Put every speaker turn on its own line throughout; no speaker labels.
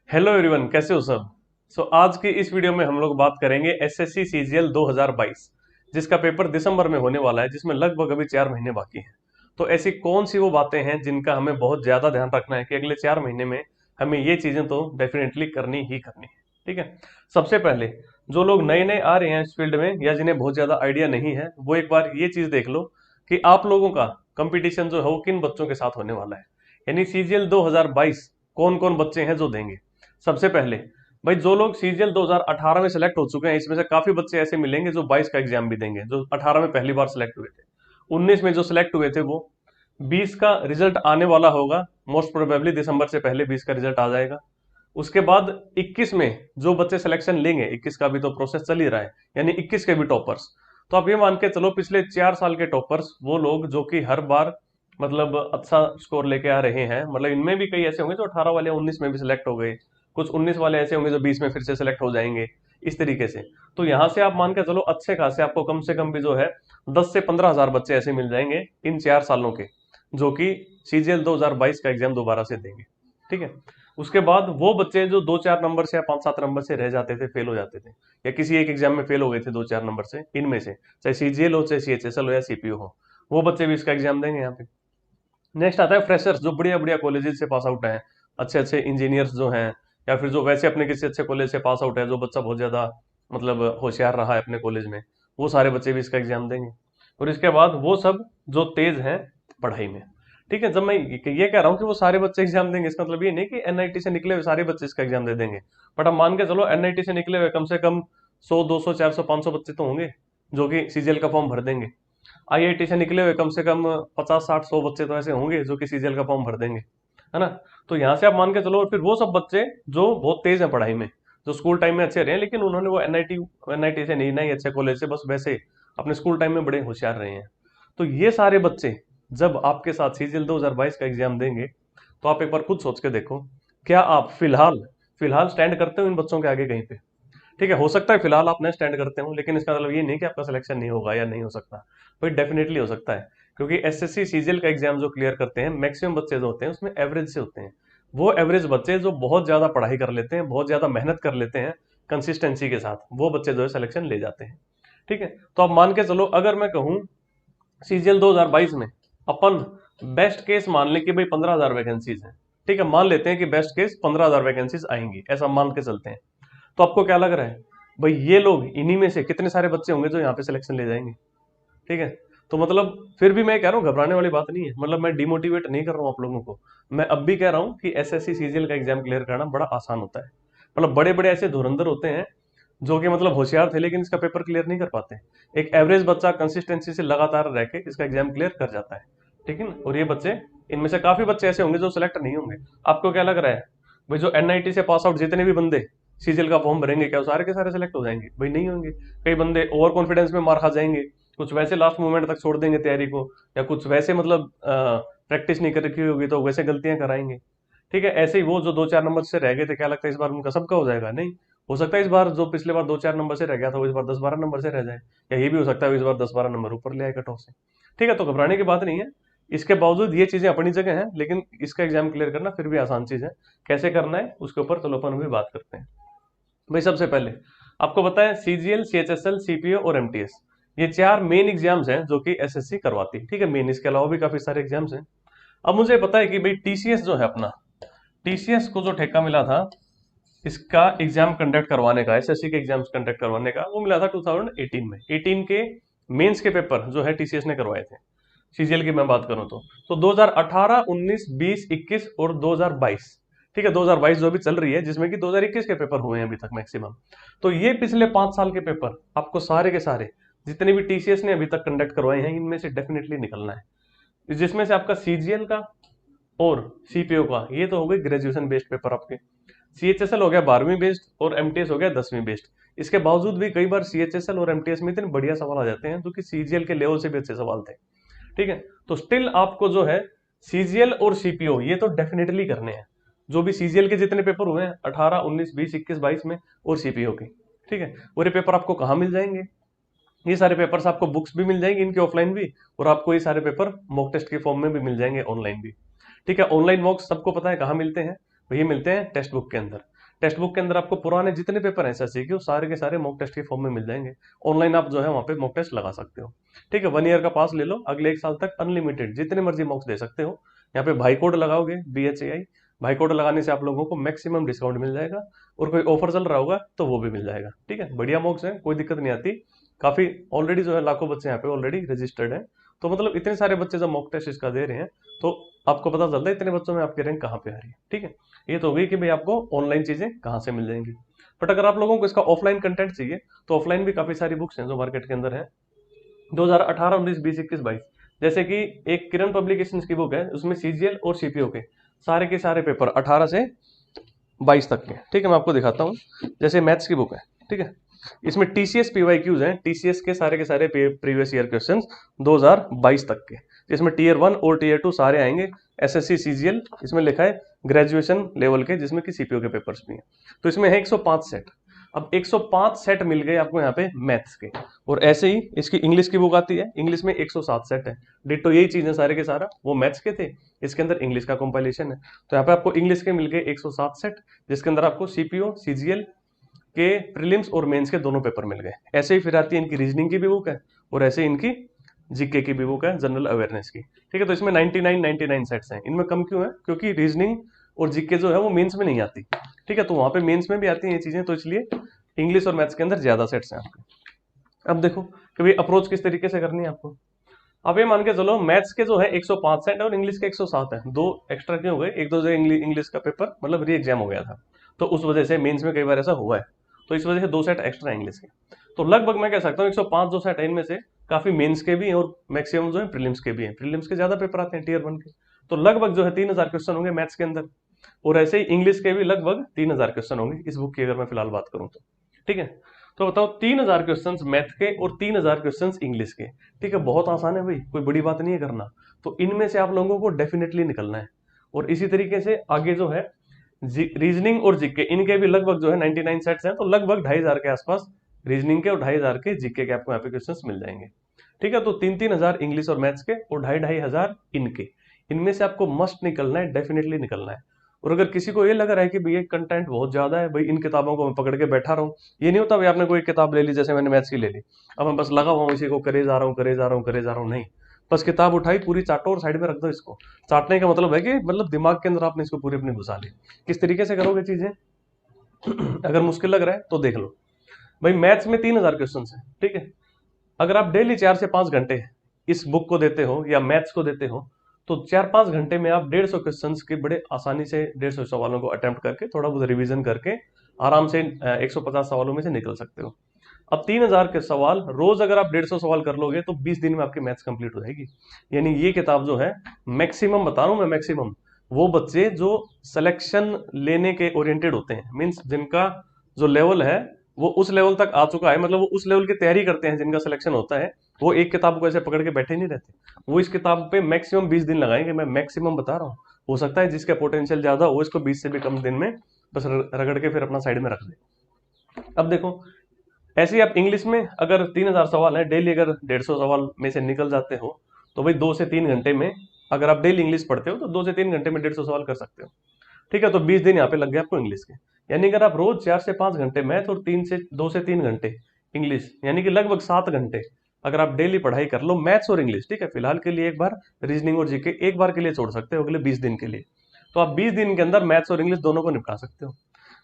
Hello everyone, कैसे हो सब। आज की इस वीडियो में हम लोग बात करेंगे एसएससी सीजीएल 2022, जिसका पेपर दिसंबर में होने वाला है, जिसमें लगभग अभी 4 महीने बाकी हैं। तो ऐसी कौन सी वो बातें हैं जिनका हमें बहुत ज्यादा ध्यान रखना है कि अगले 4 महीने में हमें ये चीजें तो डेफिनेटली करनी ही करनी है। ठीक है। सबसे पहले जो लोग नए नए आ रहे हैं इस फील्ड में या जिन्हें बहुत ज्यादा आइडिया नहीं है, वो एक बार ये चीज देख लो कि आप लोगों का कंपटीशन जो है वो किन बच्चों के साथ होने वाला है। यानी सीजीएल 2022 कौन कौन बच्चे हैं जो देंगे। सबसे पहले भाई, जो लोग सीजीएल 2018 में सेलेक्ट हो चुके हैं, इसमें से काफी बच्चे ऐसे मिलेंगे जो 22 का एग्जाम भी देंगे, जो 18 में पहली बार सेलेक्ट हुए थे। 19 में जो सिलेक्ट हुए थे वो 20 का रिजल्ट आने वाला होगा, मोस्ट प्रोबेबली दिसंबर से पहले 20 का रिजल्ट आ जाएगा। उसके बाद 21 में जो बच्चे सिलेक्शन लेंगे, 21 का भी तो प्रोसेस चल ही रहा है, यानी 21 के भी टॉपर्स। तो आप ये मान के चलो पिछले 4 साल के टॉपर्स, वो लोग जो कि हर बार मतलब अच्छा स्कोर लेके आ रहे हैं, मतलब इनमें भी कई ऐसे होंगे जो 18 वाले 19 में भी सिलेक्ट हो गए, कुछ 19 वाले ऐसे होंगे जो 20 में फिर से सिलेक्ट हो जाएंगे, इस तरीके से। तो यहाँ से आप मान के चलो अच्छे खासे आपको कम से कम भी जो है 10 से 15 हजार बच्चे ऐसे मिल जाएंगे इन 4 सालों के, जो कि सीजीएल 2022 का एग्जाम दोबारा से देंगे। ठीक है। उसके बाद वो बच्चे जो 2-4 नंबर से या 5-7 नंबर से रह जाते थे, फेल हो जाते थे, या किसी एक एग्जाम में फेल हो गए थे 2-4 नंबर से, इनमें से चाहे सीजीएल हो चाहे सीएचएसएल हो या सीपीओ हो, वो बच्चे भी इसका एग्जाम देंगे यहाँ पे। नेक्स्ट आता है फ्रेशर्स, जो बढ़िया बढ़िया कॉलेजेस से पास आउट हैं, अच्छे अच्छे इंजीनियर्स जो हैं, या फिर जो वैसे अपने किसी अच्छे कॉलेज से पास आउट है, जो बच्चा बहुत ज्यादा मतलब होशियार रहा है अपने कॉलेज में, वो सारे बच्चे भी इसका एग्जाम देंगे। और इसके बाद वो सब जो तेज हैं पढ़ाई में। ठीक है। जब मैं ये कह रहा हूँ कि वो सारे बच्चे एग्जाम देंगे, इसका मतलब ये नहीं कि एनआईटी से निकले हुए सारे बच्चे इसका एग्जाम दे देंगे। बट हम मान के चलो एनआईटी से निकले हुए कम से कम 100, 200, 400, 500 बच्चे तो होंगे जो कि सीजीएल का फॉर्म भर देंगे। आईआईटी से निकले हुए कम से कम 50, 60, 100 बच्चे तो ऐसे होंगे जो कि सीजीएल का फॉर्म भर देंगे, है ना। तो यहाँ से आप मान के चलो, और फिर वो सब बच्चे जो बहुत तेज हैं पढ़ाई में, जो स्कूल टाइम में अच्छे रहे हैं, लेकिन उन्होंने वो एनआईटी एनआईटी से नहीं, नहीं अच्छे कॉलेज से, बस वैसे अपने स्कूल टाइम में बड़े होशियार रहे हैं। तो ये सारे बच्चे जब आपके साथ सीजीएल 2022 का एग्जाम देंगे, तो आप एक बार खुद सोच के देखो, क्या आप फिलहाल फिलहाल स्टैंड करते हो इन बच्चों के आगे कहीं पे। ठीक है। हो सकता है फिलहाल आप नहीं स्टैंड करते हो, लेकिन इसका मतलब ये नहीं कि आपका सिलेक्शन नहीं होगा या नहीं हो सकता। भाई डेफिनेटली हो सकता है, क्योंकि एसएससी सीजीएल का एग्जाम जो क्लियर करते हैं, मैक्सिमम बच्चे जो होते हैं उसमें एवरेज से होते हैं। वो एवरेज बच्चे जो बहुत ज्यादा पढ़ाई कर लेते हैं, बहुत ज्यादा मेहनत कर लेते हैं कंसिस्टेंसी के साथ, वो बच्चे जो है सिलेक्शन ले जाते हैं। ठीक है। तो आप मान के चलो, अगर मैं कहूँ सीजीएल 2022 में अपन बेस्ट केस मान ले कि भाई 15,000 वैकेंसीज हैं। ठीक है, मान लेते हैं कि बेस्ट केस 15,000 वैकेंसीज आएंगी, ऐसा मान के चलते हैं। तो आपको क्या लग रहा है भाई, ये लोग इन्हीं में से कितने सारे बच्चे होंगे जो यहाँ पे सिलेक्शन ले जाएंगे। ठीक है। तो मतलब फिर भी मैं कह रहा हूँ, घबराने वाली बात नहीं है, मतलब मैं डिमोटिवेट नहीं कर रहा हूँ आप लोगों को। मैं अब भी कह रहा हूँ कि एसएससी सीजीएल का एग्जाम क्लियर करना बड़ा आसान होता है। मतलब बड़े बड़े ऐसे धुरंधर होते हैं जो कि मतलब होशियार थे, लेकिन इसका पेपर क्लियर नहीं कर पाते। एक एवरेज बच्चा कंसिस्टेंसी से लगातार रह के इसका एग्जाम क्लियर कर जाता है। ठीक है ना। और ये बच्चे, इनमें से काफी बच्चे ऐसे होंगे जो सिलेक्ट नहीं होंगे। आपको क्या लग रहा है भाई, जो एनआईटी से पास आउट जितने भी बंदे सीजीएल का फॉर्म भरेंगे, क्या वो सारे के सारे सिलेक्ट हो जाएंगे? भाई नहीं होंगे। कई बंदे ओवर कॉन्फिडेंस में मार खा जाएंगे, कुछ वैसे लास्ट मोमेंट तक छोड़ देंगे तैयारी को, या कुछ वैसे मतलब प्रैक्टिस नहीं कर रखी होगी तो वैसे गलतियां कराएंगे। ठीक है। ऐसे ही वो जो 2-4 नंबर से रह गए थे, क्या लगता है इस बार उनका सबका हो जाएगा? नहीं। हो सकता है इस बार जो पिछले बार 2-4 नंबर से रह गया था, वो इस बार 10-12 नंबर से रह जाए, या ये भी हो सकता है वो इस बार 10-12 नंबर ऊपर ले आए कट ऑफ से। ठीक है। तो घबराने की बात नहीं है। इसके बावजूद ये चीजें अपनी जगह हैं, लेकिन इसका एग्जाम क्लियर करना फिर भी आसान चीज है। कैसे करना है उसके ऊपर चलो अपन भी बात करते हैं। भाई सबसे पहले आपको बताएं, सीजीएल, सीएचएसएल, सीपीओ और एमटीएस, ये 4 मेन एग्जाम्स हैं जो कि एसएससी करवाती है। ठीक है। मेन, इसके अलावा भी काफी सारे एग्जाम्स हैं। अब मुझे पता है कि भाई टीसीएस जो है अपना, टीसीएस को जो ठेका मिला था इसका एग्जाम कंडक्ट करवाने का, एसएससी के एग्जाम्स कंडक्ट करवाने का, वो मिला था 2018 में। 18 के मेंस के पेपर जो है टीसीएस ने करवाए थे। सीजीएल की मैं बात करूं तो 2018, 19, 20, 21 और 2022। ठीक है। 2022 जो भी चल रही है, जिसमें कि 2021 के पेपर हुए हैं अभी तक मैक्सिमम। तो ये पिछले 5 साल के पेपर आपको सारे के सारे जितने भी टीसीएस ने अभी तक कंडक्ट करवाए हैं, इनमें से डेफिनेटली निकलना है, जिसमें से आपका सीजीएल का और सीपीओ का ये तो हो गई ग्रेजुएशन बेस्ड पेपर आपके। सीएचएसएल हो गया 12वीं बेस्ड और एमटीएस हो गया 10वीं बेस्ड। इसके बावजूद भी कई बार सीएचएसएल और एमटीएस में इतने बढ़िया सवाल आ जाते हैं जो कि सीजीएल के लेवल से भी अच्छे सवाल थे। ठीक है। तो स्टिल आपको जो है सीजीएल और सीपीओ ये तो डेफिनेटली करने हैं, जो भी सीजीएल के जितने पेपर हुए हैं 18, 19, 20, 21, 22 में, और सीपीओ के। ठीक है। और ये पेपर आपको कहाँ मिल जाएंगे? ये सारे पेपर्स आपको बुक्स भी मिल जाएंगी इनके, ऑफलाइन भी, और आपको ये सारे पेपर मॉक टेस्ट के फॉर्म में भी मिल जाएंगे, ऑनलाइन भी। ठीक है। ऑनलाइन मॉक्स सबको पता है कहाँ मिलते हैं, ये मिलते हैं टेक्स्ट बुक के अंदर। टेक्स्ट बुक के अंदर आपको पुराने जितने पेपर हैं एसएससी के वो सारे के सारे मॉक टेस्ट के फॉर्म में मिल जाएंगे। ऑनलाइन आप जो है वहाँ पे मॉक टेस्ट लगा सकते हो। ठीक है, 1 ईयर का पास ले लो, अगले 1 साल तक अनलिमिटेड जितने मर्जी मॉक्स दे सकते हो। यहाँ पे भाई कोड लगाओगे BHAI, भाई कोड लगाने से आप लोगों को मैक्सिमम डिस्काउंट मिल जाएगा, और कोई ऑफर चल रहा होगा तो वो भी मिल जाएगा। ठीक है, बढ़िया मॉक्स है, कोई दिक्कत नहीं आती। काफी ऑलरेडी जो है लाखों बच्चे यहाँ पे ऑलरेडी रजिस्टर्ड है। तो मतलब इतने सारे बच्चे जब मॉक टेस्ट इसका दे रहे हैं तो आपको पता चलता है इतने बच्चों में आपकी रैंक कहाँ पे आ रही है। ठीक है, ये तो हो गई कि भाई आपको ऑनलाइन चीजें कहाँ से मिल जाएंगी। बट अगर आप लोगों को इसका ऑफलाइन कंटेंट चाहिए तो ऑफलाइन भी काफी सारी बुक्स हैं जो मार्केट के अंदर है। 2018, 19, 20, 21, 22, जैसे कि एक किरण पब्लिकेशन की बुक है, उसमें सीजीएल और सीपीओ के सारे पेपर 18 से 22 तक के। ठीक है, मैं आपको दिखाता हूँ। जैसे मैथ्स की बुक है, ठीक है, इसमें टीसीएस पीवाईक्यूज हैं, टीसीएस के सारे प्रीवियस ईयर क्वेश्चंस 2022 तक के, जिसमें टीयर 1 और टीयर 2 सारे आएंगे। एसएससी सीजीएल इसमें लिखा है ग्रेजुएशन लेवल के, जिसमें कि सीपीओ के पेपर्स भी हैं। तो इसमें है 105 सेट। अब 105 सेट मिल गए आपको यहाँ पे मैथ्स के। और ऐसे ही इसकी इंग्लिश की बुक आती है, इंग्लिश में 107 सेट है। डिटो यही चीज है सारे के सारा, वो मैथ्स के थे, इसके अंदर इंग्लिश का कंपाइलेशन है। तो यहाँ पे आपको इंग्लिश के मिल गए 107 सेट, जिसके अंदर आपको सीपीओ सीजीएल के प्रीलिम्स और मेंस के दोनों पेपर मिल गए। ऐसे ही फिर आती है इनकी रीजनिंग की भी बुक है, और ऐसे ही इनकी जीके की भी बुक है, जनरल अवेयरनेस की। ठीक है, तो इसमें 99 सेट्स हैं। इनमें कम क्यों है? क्योंकि रीजनिंग और जीके जो है वो मेंस में नहीं आती। ठीक है, तो वहां पे मेंस में भी आती हैं ये चीजें, तो इसलिए इंग्लिश और मैथ्स के अंदर ज्यादा सेट्स हैं आपके। अब देखो कि भाई अप्रोच किस तरीके से करनी है आपको। अब ये मान के चलो मैथ्स के जो है 105 सेट है और इंग्लिश के 107 है, 2 एक्स्ट्रा क्यों हो गए? एक तो जो इंग्लिश का पेपर मतलब री एग्जाम हो गया था, तो उस वजह से मेंस में कई बार ऐसा हुआ है, तो इस वजह से 2 सेट एक्स्ट्रा है इंग्लिश के। तो लगभग मैं कह सकता हूँ 105 जो सेट है इनमें से काफी मेंस के भी हैं और मैक्सिमम जो है प्रीलिम्स के भी हैं। प्रीलिम्स के ज्यादा पेपर आते हैं टीयर 1 के, तो लगभग जो है 3000 क्वेश्चन होंगे मैथ्स के अंदर, और ऐसे ही इंग्लिश के भी लगभग 3000 क्वेश्चन होंगे इस बुक की अगर मैं फिलहाल बात करूं तो। ठीक है, तो बताओ 3000 क्वेश्चंस मैथ के और 3000 क्वेश्चंस इंग्लिश के। ठीक है, बहुत आसान है भाई, कोई बड़ी बात नहीं है करना। तो इनमें से आप लोगों को डेफिनेटली निकलना है। और इसी तरीके से आगे जो है रीजनिंग और जीके, इनके भी लगभग जो है 99 सेट्स हैं, तो लगभग 2500 के आसपास रीजनिंग के और 2500 के जीके के आपको यहाँ पे क्वेश्चंस मिल जाएंगे। ठीक है, तो 3-3 हजार इंग्लिश और मैथ्स के और 2,500 इनके। इनमें से आपको मस्ट निकलना है, डेफिनेटली निकलना है। और अगर किसी को ये लग रहा है कि भैया कंटेंट बहुत ज्यादा है, भाई इन किताबों को मैं पकड़ के बैठा रहा हूँ, ये नहीं होता भाई आपने कोई किताब ले ली, जैसे मैंने मैथ्स की ले ली, अब मैं बस लगा हुआ हूँ इसी को करे जा रहा हूँ करे जा रहा हूँ करे जा रहा हूँ, नहीं। बस किताब उठाई पूरी चाटो और साइड में रख दो इसको। चाटने का मतलब है कि मतलब दिमाग के अंदर आपने इसको पूरी अपनी घुसा ली। किस तरीके से करोगे चीजें अगर मुश्किल लग रहा है तो देख लो भाई, मैथ्स में 3000 क्वेश्चन है। ठीक है, अगर आप डेली 4 से 5 घंटे इस बुक को देते हो या मैथ्स को देते हो, तो 4-5 घंटे में आप 150 क्वेश्चंस के बड़े आसानी से 150 सवालों को अटेम्प्ट करके थोड़ा बहुत रिवीजन करके आराम से 150 सवालों में से निकल सकते हो। अब 3000 के सवाल रोज अगर आप 150 सवाल कर लोगे तो 20 दिन में आपकी मैथ्स कंप्लीट हो जाएगी। यानी ये किताब जो है मैक्सिमम बता रहा हूं मैं, मैक्सिमम वो बच्चे जो सिलेक्शन लेने के ओरिएंटेड होते हैं, मीन्स जिनका जो लेवल है वो उस लेवल तक आ चुका है, मतलब वो उस लेवल की तैयारी करते हैं, जिनका सिलेक्शन होता है, वो एक किताब को ऐसे पकड़ के बैठे नहीं रहते। वो इस किताब पे मैक्सिमम 20 दिन लगाएंगे, मैं मैक्सिमम बता रहा हूँ। हो सकता है जिसका पोटेंशियल ज्यादा हो इसको 20 से भी कम दिन में बस रगड़ के फिर अपना साइड में रख दे। अब देखो ऐसे ही आप इंग्लिश में अगर 3000 सवाल है, डेली अगर 150 सवाल में से निकल जाते हो तो भाई 2 से 3 घंटे में, अगर आप डेली इंग्लिश पढ़ते हो तो 2 से 3 घंटे में 150 सवाल कर सकते हो। ठीक है, तो 20 दिन यहाँ पे लग गए आपको इंग्लिश के। यानी अगर आप रोज 4 से 5 घंटे मैथ और 2 से 3 घंटे इंग्लिश, यानी कि लगभग 7 घंटे अगर आप डेली पढ़ाई कर लो मैथ्स और इंग्लिश। ठीक है, फिलहाल के लिए एक बार रीजनिंग और जीके एक बार के लिए छोड़ सकते हो अगले 20 दिन के लिए, तो आप 20 दिन के अंदर मैथ्स और इंग्लिश दोनों को निपटा सकते हो।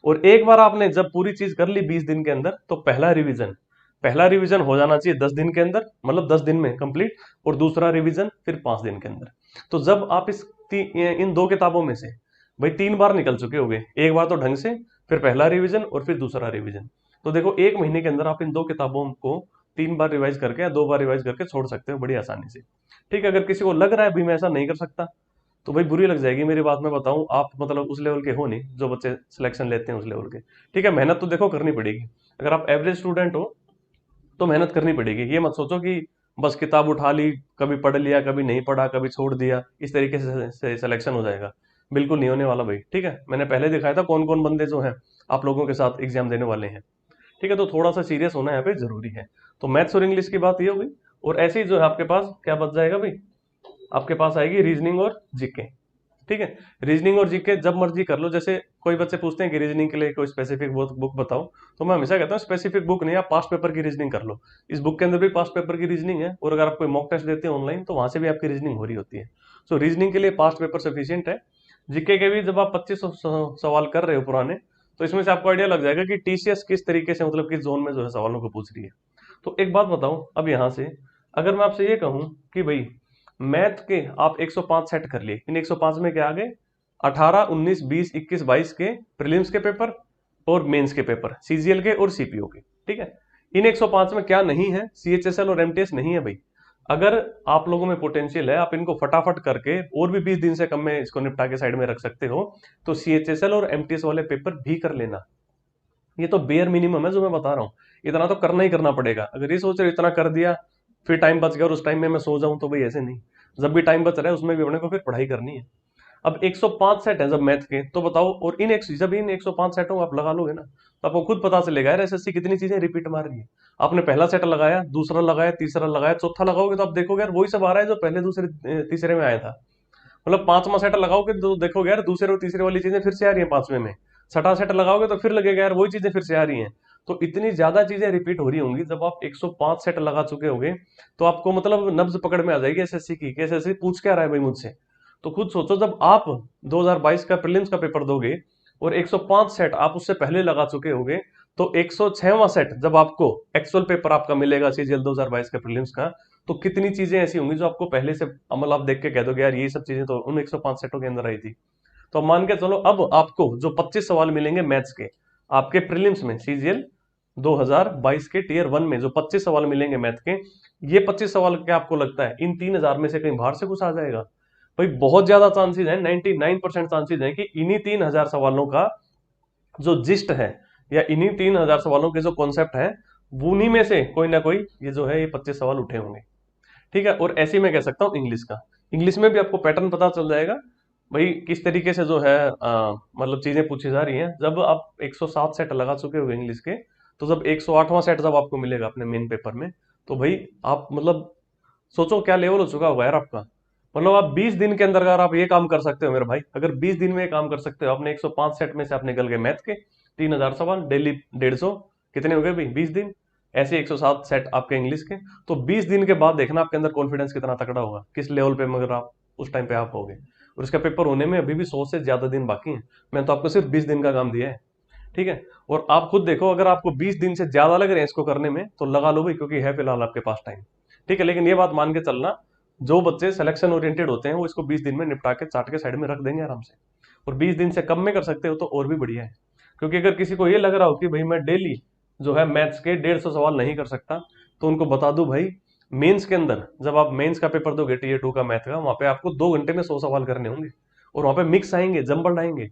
और एक बार आपने जब पूरी चीज कर ली 20 दिन के अंदर, तो पहला रिवीजन हो जाना चाहिए 10 दिन के अंदर, मतलब 10 दिन में कंप्लीट, और दूसरा रिवीजन फिर 5 दिन के अंदर। तो जब आप इन 2 किताबों में से भाई 3 बार निकल चुके होंगे, एक बार तो ढंग से, फिर पहला रिवीजन और फिर दूसरा रिवीजन, तो देखो 1 महीने के अंदर आप इन 2 किताबों को 3 बार रिवाइज करके या 2 बार रिवाइज करके छोड़ सकते हो बड़ी आसानी से। ठीक है, अगर किसी को लग रहा है भाई मैं ऐसा नहीं कर सकता, तो भाई बुरी लग जाएगी मेरी बात। मैं बताऊं, आप मतलब उस लेवल के हो नहीं जो बच्चे सिलेक्शन लेते हैं उस लेवल के। ठीक है, मेहनत तो देखो करनी पड़ेगी। अगर आप एवरेज स्टूडेंट हो तो मेहनत करनी पड़ेगी। ये मत सोचो कि बस किताब उठा ली, कभी पढ़ लिया, कभी नहीं पढ़ा, कभी छोड़ दिया, इस तरीके से सिलेक्शन हो जाएगा। बिल्कुल नहीं होने वाला भाई। ठीक है, मैंने पहले दिखाया था कौन कौन बंदे जो हैं आप लोगों के साथ एग्जाम देने वाले हैं। ठीक है, तो थोड़ा सा सीरियस होना यहाँ पे जरूरी है। तो मैथ्स और इंग्लिश की बात ये होगी, और ऐसे ही जो है आपके पास क्या बच जाएगा भाई, आपके पास आएगी रीजनिंग और जीके। ठीक है, रीजनिंग और जीके जब मर्जी कर लो, जैसे कोई बच्चे पूछते हैं कि रीजनिंग के लिए कोई स्पेसिफिक बुक बताओ, तो मैं हमेशा कहता हूँ स्पेसिफिक बुक नहीं, आप पास्ट पेपर की रीजनिंग कर लो। इस बुक के अंदर भी पास्ट पेपर की रीजनिंग है, और अगर आप कोई मॉक टेस्ट देते हैं ऑनलाइन तो वहां से भी आपकी रीजनिंग हो रही होती है। सो रीजनिंग के लिए पास्ट पेपर सफिशियंट है। जीके के भी जब आप 2500 सवाल कर रहे हो पुराने, तो इसमें से आपको आइडिया लग जाएगा कि टीसीएस किस तरीके से, मतलब किस जोन में जो है सवालों को पूछ रही है। तो एक बात बताऊं, अब यहां से अगर मैं आपसे ये कहूं कि भाई मैथ के आप 105 सेट कर लिए, इन 105 में क्या आ गए, 18, 19, 20, 21, 22 के प्रीलिम्स के पेपर और मेंस के पेपर, सीजीएल के और सीपीओ के। ठीक है, इन 105 में क्या नहीं है, सीएचएसएल और एमटीएस नहीं है भाई। अगर आप लोगों में पोटेंशियल है, आप इनको फटाफट करके और भी 20 दिन से कम में इसको निपटा के साइड में रख सकते हो, तो सीएचएसएल और एमटीएस वाले पेपर भी कर लेना। ये तो बेयर मिनिमम है जो मैं बता रहा हूँ, इतना तो करना ही करना पड़ेगा। अगर ये सोच रहे हो इतना कर दिया फिर टाइम बच गया और उस टाइम में मैं सो जाऊं, तो भाई ऐसे नहीं। जब भी टाइम बच रहा है उसमें भी अपने को फिर पढ़ाई करनी है। अब 105 सेट है जब मैथ के, तो बताओ, और जब इन 105 सेटों को आप लगा लोगे ना, तो आपको खुद पता चलेगा यार एसएससी कितनी चीजें रिपीट मार रही है। आपने पहला सेट लगाया, दूसरा लगाया, तीसरा लगाया, चौथा लगाओगे तो आप देखोगे यार वही सब आ रहा है जो पहले दूसरे तीसरे में आया था। मतलब पांचवा सेट लगाओगे तो देखोगे यार दूसरे और तीसरे वाली चीजें फिर से आ रही है पांचवे में। छठा सेट लगाओगे तो फिर लगेगा यार वही चीजें फिर से आ रही हैं। तो इतनी ज्यादा चीजें रिपीट हो रही होंगी, जब आप 105 सेट लगा चुके होगे तो आपको मतलब नब्ज पकड़ में आ जाएगी एसएससी की, कि एसएससी पूछ क्या रहा है भाई मुझसे। तो खुद सोचो, जब आप 2022 का प्रीलिम्स का पेपर दोगे और 105 सेट आप उससे पहले लगा चुके होगे, तो 106वां सेट जब आपको एक्चुअल पेपर आपका मिलेगा सीजीएल 2022 का प्रीलिम्स का, तो कितनी चीजें ऐसी होंगी जो आपको पहले से अमल आप देख के कह दोगे यार ये सब चीजें तो उन 105 सेटों के अंदर आई थी। तो अब मान के चलो, अब आपको जो 25 सवाल मिलेंगे मैथ्स के आपके प्रीलिम्स में, सीजीएल 2022 के टीयर 1 में जो 25 सवाल मिलेंगे मैथ के, ये 25 सवाल क्या आपको लगता है इन 3000 में से कहीं बाहर से कुछ आ जाएगा? भाई बहुत ज्यादा चांसेस है, 99% चांसेस है कि इन्हीं 3000 सवालों का जो जिस्ट है, या इन्हीं 3000 सवालों के जो कॉन्सेप्ट है, उन्हीं में से कोई ना कोई ये जो है ये 25 सवाल उठे होंगे। ठीक है, और ऐसे ही मैं कह सकता हूँ इंग्लिश का। इंग्लिश में भी आपको पैटर्न पता चल जाएगा भाई किस तरीके से जो है मतलब चीजें पूछी जा रही हैं। जब आप 107 सेट लगा चुके हो इंग्लिश के, तो जब 108वां सेट जब आपको मिलेगा अपने मेन पेपर में, तो भाई आप मतलब सोचो क्या लेवल हो चुका होगा यार आपका। मतलब आप 20 दिन के अंदर अगर आप ये काम कर सकते हो मेरे भाई, अगर 20 दिन में ये काम कर सकते हो, आपने 105 सेट में से आप निकल गए मैथ के, 3000 सवाल डेली 150, कितने हो गए भाई 20 दिन, ऐसे 107 सेट आपके इंग्लिश के। तो 20 दिन के बाद देखना आपके अंदर कॉन्फिडेंस कितना तगड़ा होगा, किस लेवल पे मगर आप उस टाइम पे आप होगे। और इसका पेपर होने में अभी भी 100 से ज्यादा दिन बाकी हैं, मैंने तो आपको सिर्फ 20 दिन का काम दिया है। ठीक है, और आप खुद देखो, अगर आपको 20 दिन से ज्यादा लग रहे हैं इसको करने में तो लगा लो भाई, क्योंकि है फिलहाल आपके पास टाइम। ठीक है, लेकिन ये बात मान के चलना, जो बच्चे सिलेक्शन ओरिएंटेड होते हैं वो इसको 20 दिन में निपटा के चाट के साइड में रख देंगे आराम से। और 20 दिन से कम में कर सकते हो तो और भी बढ़िया है। क्योंकि अगर किसी को ये लग रहा हो कि भाई मैं डेली जो है मैथ्स के 150 सवाल नहीं कर सकता, तो उनको बता दूं भाई, मेंस के अंदर जब आप मेंस का पेपर दोगे टीयर 2 का मैथ का, वहां पे आपको 2 घंटे में 100 सवाल करने होंगे, और वहां पे मिक्स आएंगे, जंबल आएंगे।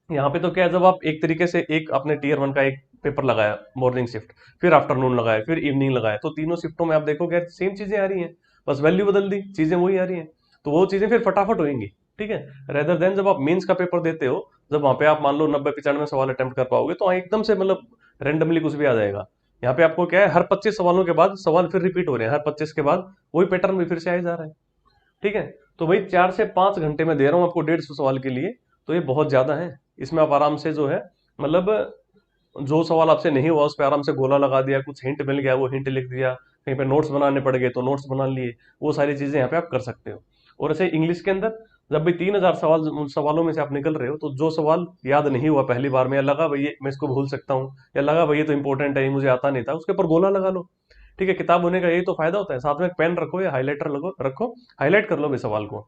यहाँ पे तो क्या है, जब आप एक तरीके से एक अपने टीयर 1 का एक पेपर लगाया मॉर्निंग शिफ्ट, फिर आफ्टरनून लगाया, फिर इवनिंग लगाया, तो तीनों शिफ्टों में आप देखोगे सेम चीजें आ रही हैं, बस वैल्यू बदल दी, चीजें वही आ रही हैं। तो वो चीजें फिर फटाफट होंगी। ठीक है, रेदर देन जब आप मेंस का पेपर देते हो, जब वहां पे आप मान लो 90-95 सवाल अटेम्प्ट कर पाओगे, तो एकदम से मतलब रेंडमली कुछ भी आ जाएगा। यहाँ पे आपको क्या है, हर 25 सवालों के बाद सवाल फिर रिपीट हो रहे हैं, हर 25 के बाद वही पैटर्न भी फिर से आए जा रहा है। ठीक है, तो भाई 4 से 5 घंटे में दे रहा हूँ आपको 150 सवाल के लिए, तो ये बहुत ज्यादा है। इसमें आप आराम से जो है मतलब जो सवाल आपसे नहीं हुआ उस पर आराम से गोला लगा दिया, कुछ हिंट मिल गया वो हिंट लिख दिया, कहीं पे नोट्स बनाने पड़ गए तो नोट्स बना लिए, वो सारी चीजें यहाँ पे आप कर सकते हो। और ऐसे इंग्लिश के अंदर जब भी 3000 सवालों में से आप निकल रहे हो, तो जो सवाल याद नहीं हुआ पहली बार में, या लगा भाई मैं इसको भूल सकता हूँ, या लगा भाई ये तो इंपॉर्टेंट है ये मुझे आता नहीं था, उसके ऊपर गोला लगा लो। ठीक है, किताब होने का यही तो फायदा होता है, साथ में एक पेन रखो या हाईलाइटर रखो, हाईलाइट कर लो भाई सवाल को।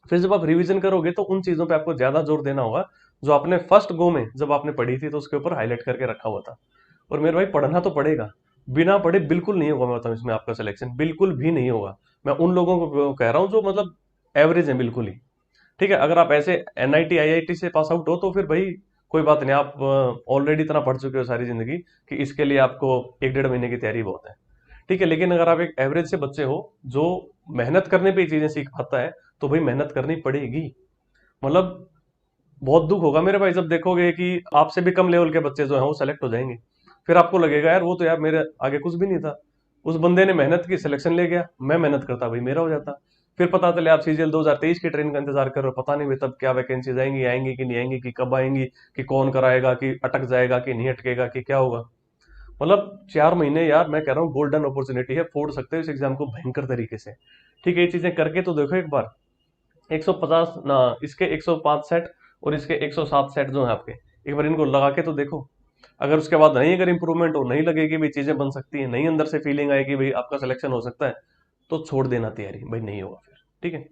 फिर जब आप रिवीजन करोगे तो उन चीजों पे आपको ज्यादा जोर देना होगा जो आपने फर्स्ट गो में जब आपने पढ़ी थी तो उसके ऊपर हाईलाइट करके रखा हुआ था। और मेरे भाई पढ़ना तो पड़ेगा, बिना पढ़े बिल्कुल नहीं होगा, मैं बताऊं इसमें आपका सिलेक्शन बिल्कुल भी नहीं होगा। मैं उन लोगों को कह रहा हूं जो मतलब एवरेज है बिल्कुल ही। ठीक है, अगर आप ऐसे एनआईटी आईआईटी से पास आउट हो तो फिर भाई कोई बात नहीं, आप ऑलरेडी इतना पढ़ चुके हो सारी जिंदगी कि इसके लिए आपको 1-1.5 महीने की तैयारी बहुत है। ठीक है, लेकिन अगर आप एक एवरेज से बच्चे हो जो मेहनत करने पे ही चीजें सीख पाता है, तो भाई मेहनत करनी पड़ेगी। मतलब बहुत दुख होगा मेरे भाई जब देखोगे कि आपसे भी कम लेवल के बच्चे जो हैं वो सेलेक्ट हो जाएंगे। फिर आपको लगेगा यार वो तो यार मेरे आगे कुछ भी नहीं था, उस बंदे ने मेहनत की सिलेक्शन ले गया, मैं मेहनत करता भाई मेरा हो जाता। फिर पता चले आप सीजीएल 2023 की ट्रेन का इंतजार कर रहे हो, पता नहीं भाई तब क्या वैकेंसीज आएंगी, आएंगी कि नहीं आएंगी, कि कब आएंगी, कि कौन कराएगा, कि अटक जाएगा कि नहीं अटकेगा, कि क्या होगा। मतलब 4 महीने यार, मैं कह रहा हूँ गोल्डन अपॉर्चुनिटी है, फोड़ सकते हो इस एग्जाम को भयंकर तरीके से। ठीक है, ये चीजें करके तो देखो एक बार। 150 ना, इसके 105 सेट और इसके 107 सेट जो है आपके, एक बार इनको लगा के तो देखो। अगर उसके बाद नहीं, अगर इंप्रूवमेंट हो, नहीं लगेगी भाई चीजें बन सकती है, नहीं अंदर से फीलिंग आएगी भाई आपका सिलेक्शन हो सकता है, तो छोड़ देना तैयारी भाई, नहीं होगा फिर। ठीक है,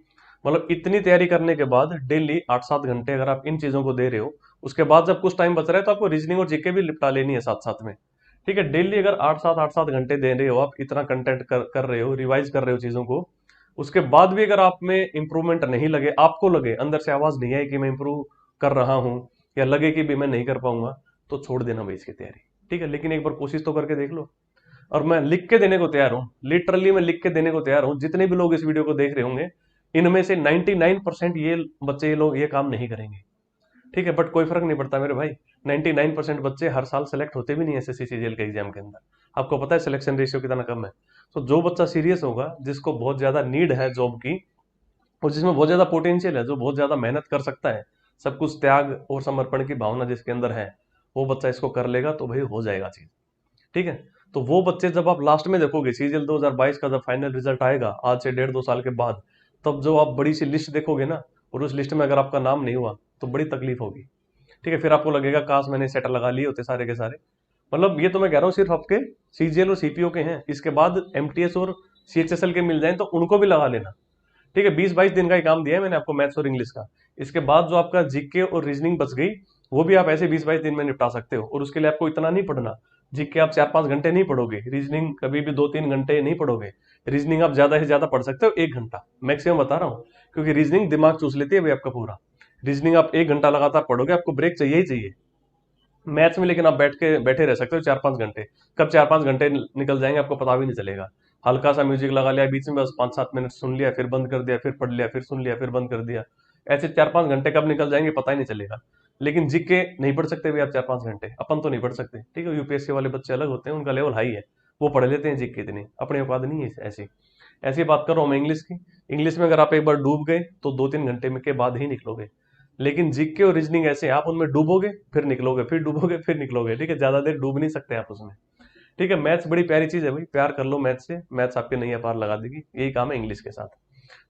मतलब इतनी तैयारी करने के बाद डेली 8-7 घंटे अगर आप इन चीजों को दे रहे हो, उसके बाद जब कुछ टाइम बच रहा है तो आपको रीजनिंग और जीके भी निपटा लेनी है साथ साथ में। ठीक है, डेली अगर 8-7 घंटे दे रहे हो आप, इतना कंटेंट कर रहे हो, रिवाइज कर रहे हो चीजों को, उसके बाद भी अगर आप में इंप्रूवमेंट नहीं लगे, आपको लगे अंदर से आवाज नहीं आई कि मैं इंप्रूव कर रहा हूं, या लगे कि भी मैं नहीं कर पाऊंगा, तो छोड़ देना भाई इसकी तैयारी। ठीक है, लेकिन एक बार कोशिश तो करके देख लो। और मैं लिख के देने को तैयार हूँ, लिटरली मैं लिख के देने को तैयार हूँ। जितने भी लोग इस वीडियो को देख रहे होंगे, इनमें से 99% ये बच्चे, ये लोग ये काम नहीं करेंगे। ठीक है, बट कोई फर्क नहीं पड़ता मेरे भाई। 99% बच्चे हर साल सेलेक्ट होते भी नहीं एसएससी सीजीएल के एग्जाम के अंदर। आपको पता है सिलेक्शन रेशियो कितना कम है। तो जो बच्चा सीरियस होगा, जिसको बहुत ज्यादा नीड है जॉब की, और जिसमें बहुत ज्यादा पोटेंशियल है, जो बहुत ज्यादा मेहनत कर सकता है, सब कुछ त्याग और समर्पण की भावना जिसके अंदर है, वो बच्चा इसको कर लेगा तो भाई हो जाएगा चीज। ठीक है, तो वो बच्चे जब आप लास्ट में देखोगे सीजीएल 2022 का जब फाइनल रिजल्ट आएगा आज से 1.5-2 साल के बाद, तब जो आप बड़ी सी लिस्ट देखोगे ना, और उस लिस्ट में अगर आपका नाम नहीं हुआ तो बड़ी तकलीफ होगी। ठीक है, फिर आपको लगेगा काश मैंने सेट लगा लिए होते सारे के सारे। मतलब ये तो मैं कह रहा हूँ सिर्फ आपके सीजीएल और सीपीओ के हैं, इसके बाद एमटीएस और सीएचएसएल के मिल जाए तो उनको भी लगा लेना। ठीक है, 20-22 दिन का ही काम दिया है मैंने आपको मैथ्स और इंग्लिश का। इसके बाद जो आपका जीके और रीजनिंग बच गई, वो भी आप ऐसे 20-22 दिन में निपटा सकते हो, और उसके लिए आपको इतना नहीं पढ़ना। जीके आप 4-5 घंटे नहीं पढ़ोगे, रीजनिंग कभी भी 2-3 घंटे नहीं पढ़ोगे। रीजनिंग आप ज्यादा से ज्यादा पढ़ सकते हो 1 घंटा मैक्सिमम, बता रहा हूँ, क्योंकि रीजनिंग दिमाग चूस लेती है भाई आपका पूरा। रीजनिंग आप 1 घंटा लगातार पढ़ोगे, आपको ब्रेक चाहिए ही चाहिए। मैथ्स में लेकिन आप बैठे रह सकते हो 4-5 घंटे। कब 4-5 घंटे निकल जाएंगे आपको पता भी नहीं चलेगा। हल्का सा म्यूजिक लगा लिया बीच में, बस 5-7 मिनट सुन लिया, फिर बंद कर दिया, फिर पढ़ लिया, फिर सुन लिया, फिर बंद कर दिया। ऐसे 4-5 घंटे कब निकल जाएंगे पता ही नहीं चलेगा। लेकिन जीके नहीं पढ़ सकते भी आप 4-5 घंटे, अपन तो नहीं पढ़ सकते। ठीक है, यूपीएससी वाले बच्चे अलग होते हैं, उनका लेवल हाई है, वो पढ़ लेते हैं जीके, इतनी अपने औकात नहीं है ऐसी। ऐसी बात कर रहा हूँ मैं इंग्लिश की। इंग्लिश में अगर आप एक बार डूब गए तो 2-3 घंटे में के बाद ही निकलोगे। लेकिन जीके और रीजनिंग ऐसे हैं, आप उनमें डूबोगे फिर निकलोगे, फिर डूबोगे फिर निकलोगे। ठीक है, ज्यादा देर डूब नहीं सकते आप उसमें। ठीक है, मैथ्स बड़ी प्यारी चीज है भाई, प्यार कर लो मैथ्स से, मैथ्स आपके नैया पार लगा देगी। यही काम है इंग्लिश के साथ।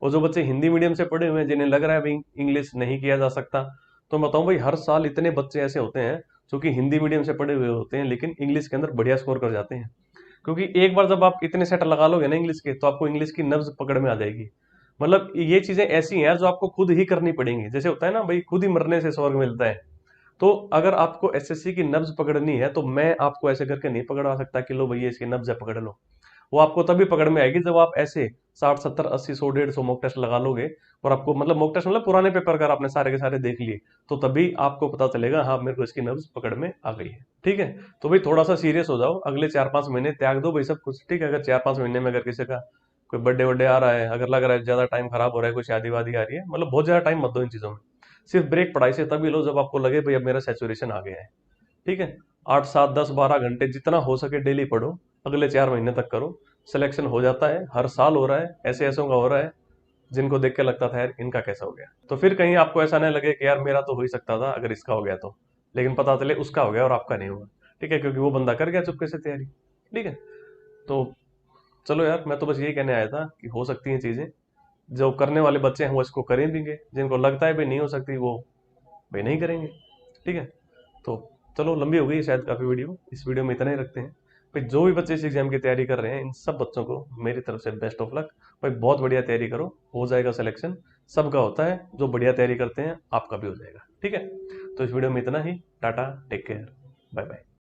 और जो बच्चे हिंदी मीडियम से पढ़े हुए हैं, जिन्हें लग रहा है भाई इंग्लिश नहीं किया जा सकता, तो मैं बताऊं भाई, हर साल इतने बच्चे ऐसे होते हैं जो कि हिंदी मीडियम से पढ़े हुए होते हैं, लेकिन इंग्लिश के अंदर बढ़िया स्कोर कर जाते हैं। क्योंकि एक बार जब आप इतने सेट लगा लोगे ना इंग्लिश के, तो आपको इंग्लिश की नब्ज पकड़ में आ जाएगी। मतलब ये चीजें ऐसी हैं जो आपको खुद ही करनी पड़ेंगी। जैसे होता है ना भाई, खुद ही मरने से स्वर्ग मिलता है। तो अगर आपको एसएससी की नब्ज पकड़नी है, तो मैं आपको ऐसे करके नहीं पकड़ा सकता कि लो भैया इसकी नब्ज है पकड़ लो। वो आपको तभी पकड़ में आएगी जब आप ऐसे 60-70-80-100-150 मॉक टेस्ट लगा लोगे, और आपको मतलब मॉक टेस्ट मतलब पुराने पेपर अगर आपने सारे के सारे देख लिए, तो तभी आपको पता चलेगा हाँ मेरे को इसकी नब्ज पकड़ में आ गई है। ठीक है, तो भाई थोड़ा सा सीरियस हो जाओ, अगले 4-5 महीने त्याग दो भाई सब कुछ। ठीक है, अगर 4-5 महीने में अगर किसी का कोई बर्थडे वर्डे आ रहा है, अगर लग रहा है ज्यादा टाइम खराब हो रहा है, कोई शादी वादी आ रही है, मतलब बहुत ज्यादा टाइम मत दो इन चीजों में। सिर्फ ब्रेक पढ़ाई से तभी लो जब आपको लगे भाई अब मेरा सेचुरेशन आ गया है। ठीक है, 8-7-10-12 घंटे जितना हो सके डेली पढ़ो, अगले 4 महीने तक करो। सिलेक्शन हो जाता है, हर साल हो रहा है, ऐसे ऐसों का हो रहा है जिनको देख के लगता था यार इनका कैसा हो गया। तो फिर कहीं आपको ऐसा नहीं लगे कि यार मेरा तो हो ही सकता था अगर इसका हो गया तो, लेकिन पता चले उसका हो गया और आपका नहीं हुआ। ठीक है, क्योंकि वो बंदा कर गया चुपके से तैयारी। ठीक है, तो चलो यार, मैं तो बस यही कहने आया था कि हो सकती हैं चीजें। जो करने वाले बच्चे हैं वो इसको करेंगे, जिनको लगता है भाई नहीं हो सकती वो भाई नहीं करेंगे। ठीक है, तो चलो लंबी हो गई शायद काफी वीडियो, इस वीडियो में इतना ही रखते हैं। भाई जो भी बच्चे इस एग्जाम की तैयारी कर रहे हैं, इन सब बच्चों को मेरी तरफ से बेस्ट ऑफ लक। भाई बहुत बढ़िया तैयारी करो, हो जाएगा सिलेक्शन। सबका होता है, जो बढ़िया तैयारी करते हैं आपका भी हो जाएगा। ठीक है, तो इस वीडियो में इतना ही। Ta-ta, take care, bye bye.